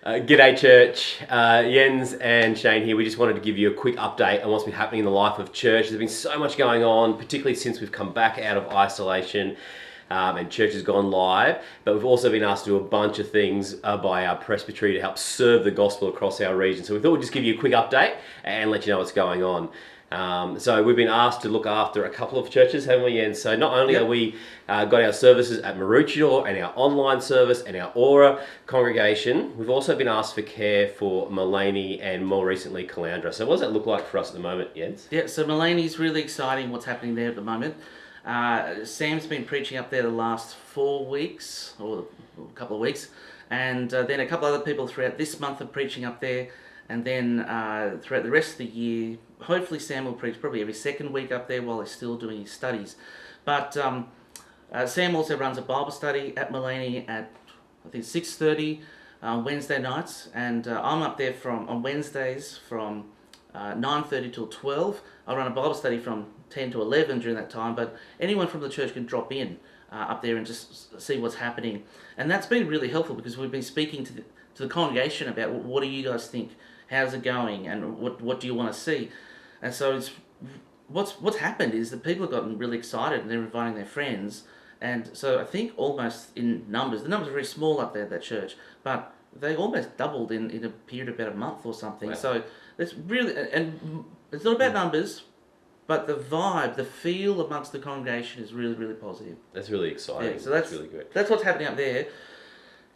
G'day church, Jens and Shane here. We just wanted to give you a quick update on what's been happening in the life of church. There's been so much going on, particularly since we've come back out of isolation and church has gone live, but we've also been asked to do a bunch of things by our presbytery to help serve the gospel across our region. So we thought we'd just give you a quick update and let you know what's going on. So we've been asked to look after a couple of churches, haven't we, Jens? So not only are we got our services at Maroochydore and our online service and our Aura congregation, we've also been asked for care for Mullaney and more recently Caloundra. So what does that look like for us at the moment, Jens? Yeah, so Mullaney's really exciting what's happening there at the moment. Sam's been preaching up there the last 4 weeks, or a couple of weeks, and then a couple other people throughout this month are preaching up there, and then throughout the rest of the year, hopefully Sam will preach probably every second week up there while he's still doing his studies. But Sam also runs a Bible study at Mullaney at, I think, 6:30 Wednesday nights, and I'm up there on Wednesdays from 9:30 till 12. I run a Bible study from 10 to 11 during that time, but anyone from the church can drop in up there and just see what's happening. And that's been really helpful because we've been speaking to the congregation about what do you guys think, how's it going, and what do you want to see. And so what's happened is that people have gotten really excited and they're inviting their friends. And so I think almost in numbers, the numbers are very small up there at that church, but they almost doubled in a period of about a month or something. Wow. So it's really, and it's not about numbers, but the vibe, the feel amongst the congregation is really, really positive. That's really exciting. Yeah, so that's really good. That's what's happening up there.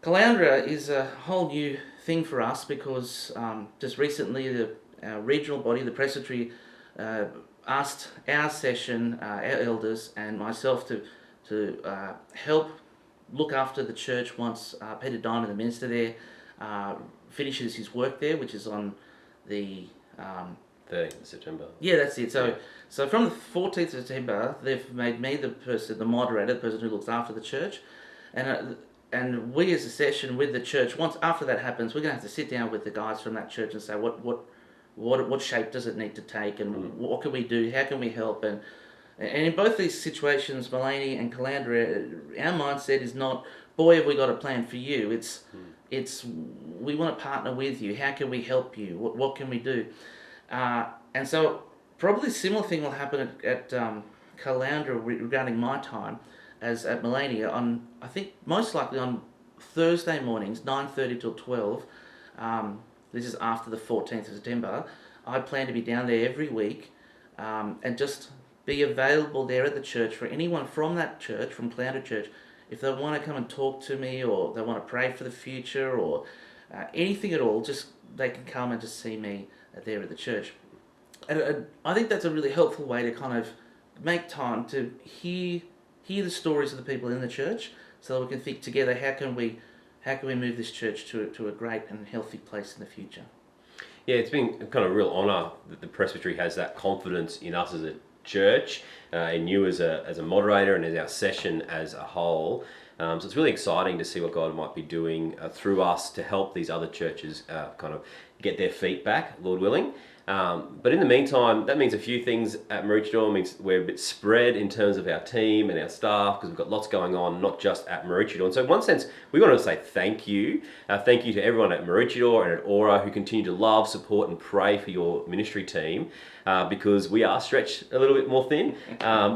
Caloundra is a whole new thing for us because just recently the regional body, the presbytery, asked our session, our elders and myself to help look after the church once Peter Diamond, the minister there, finishes his work there, which is on the 13th of September. Yeah, that's it. So from the 14th of September, they've made me the moderator, the person who looks after the church, and we as a session with the church, once after that happens, we're going to have to sit down with the guys from that church and say what shape does it need to take, and what can we do, how can we help, and in both these situations, Mullaney and Caloundra, our mindset is not, boy, have we got a plan for you. It's we want to partner with you. How can we help you? What can we do? And so probably a similar thing will happen at Caloundra regarding my time as at Mullaney. I think most likely on Thursday mornings, 9:30 till 12. This is after the 14th of September. I plan to be down there every week and just be available there at the church for anyone from that church, from Caloundra Church, if they want to come and talk to me or they want to pray for the future or anything at all, just they can come and just see me there at the church. And I think that's a really helpful way to kind of make time to hear the stories of the people in the church, so that we can think together, how can we move this church to a great and healthy place in the future. Yeah, it's been kind of a real honour that the presbytery has that confidence in us as a church, and you as a moderator and as our session as a whole. So it's really exciting to see what God might be doing through us to help these other churches kind of get their feet back, Lord willing. But in the meantime, that means a few things at Maroochydore. It means we're a bit spread in terms of our team and our staff because we've got lots going on, not just at Maroochydore. And so in one sense, we want to say thank you. Thank you to everyone at Maroochydore and at Aura who continue to love, support and pray for your ministry team because we are stretched a little bit more thin.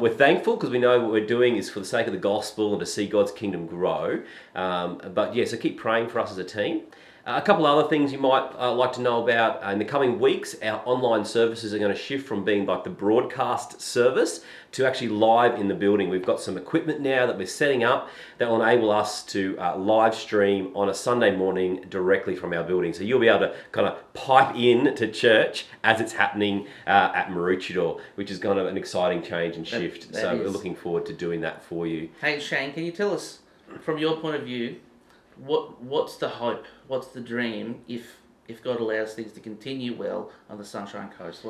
We're thankful because we know what we're doing is for the sake of the gospel and to see God's kingdom grow. But yeah, so keep praying for us as a team. A couple other things you might like to know about. In the coming weeks, our online services are going to shift from being like the broadcast service to actually live in the building. We've got some equipment now that we're setting up that will enable us to live stream on a Sunday morning directly from our building. So you'll be able to kind of pipe in to church as it's happening at Maroochydore, which is kind of an exciting change and shift. That we're looking forward to doing that for you. Hey Shane, can you tell us, from your point of view, what's the hope? What's the dream if God allows things to continue well on the Sunshine Coast?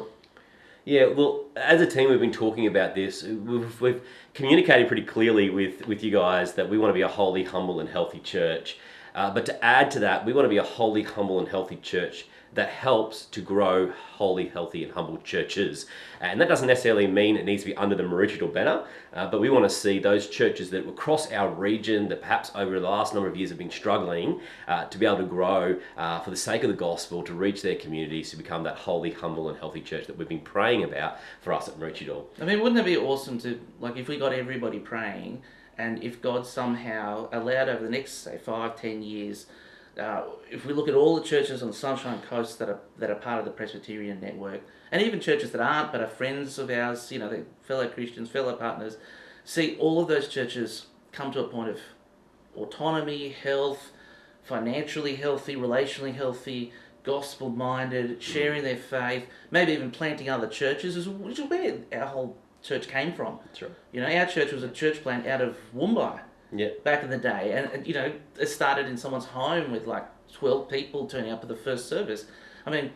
Yeah, well, as a team, we've been talking about this. We've communicated pretty clearly with you guys that we want to be a holy, humble, and healthy church. But to add to that, we want to be a holy, humble, and healthy church that helps to grow holy, healthy, and humble churches. And that doesn't necessarily mean it needs to be under the Maroochydore banner, but we want to see those churches that across our region that perhaps over the last number of years have been struggling to be able to grow for the sake of the gospel, to reach their communities, to become that holy, humble, and healthy church that we've been praying about for us at Maroochydore. I mean, wouldn't it be awesome to, like, if we got everybody praying, and if God somehow allowed over the next, say, 5-10 years, if we look at all the churches on the Sunshine Coast that are part of the Presbyterian network, and even churches that aren't but are friends of ours, you know, they're fellow Christians, fellow partners, see all of those churches come to a point of autonomy, health, financially healthy, relationally healthy, gospel-minded, sharing their faith, maybe even planting other churches, which is where our whole church came from. That's right. You know, our church was a church plant out of Woombai. Yeah. Back in the day, and you know, it started in someone's home with like 12 people turning up at the first service. I mean,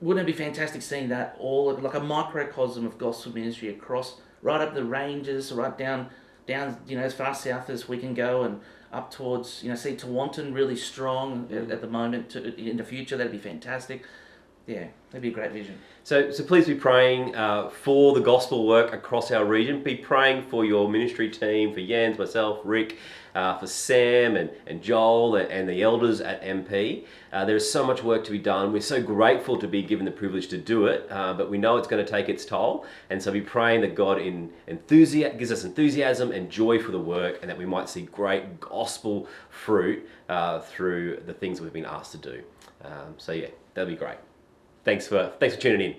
wouldn't it be fantastic seeing that all like a microcosm of gospel ministry across right up the ranges, right down you know, as far south as we can go, and up towards, you know, see Tewantin really strong at the moment. In the future, that'd be fantastic. Yeah, that'd be a great vision. So please be praying for the gospel work across our region. Be praying for your ministry team, for Jens, myself, Rick, for Sam and Joel and the elders at MP. There is so much work to be done. We're so grateful to be given the privilege to do it, but we know it's going to take its toll. And so be praying that God gives us enthusiasm and joy for the work, and that we might see great gospel fruit through the things we've been asked to do. So yeah, that'll be great. Thanks for tuning in.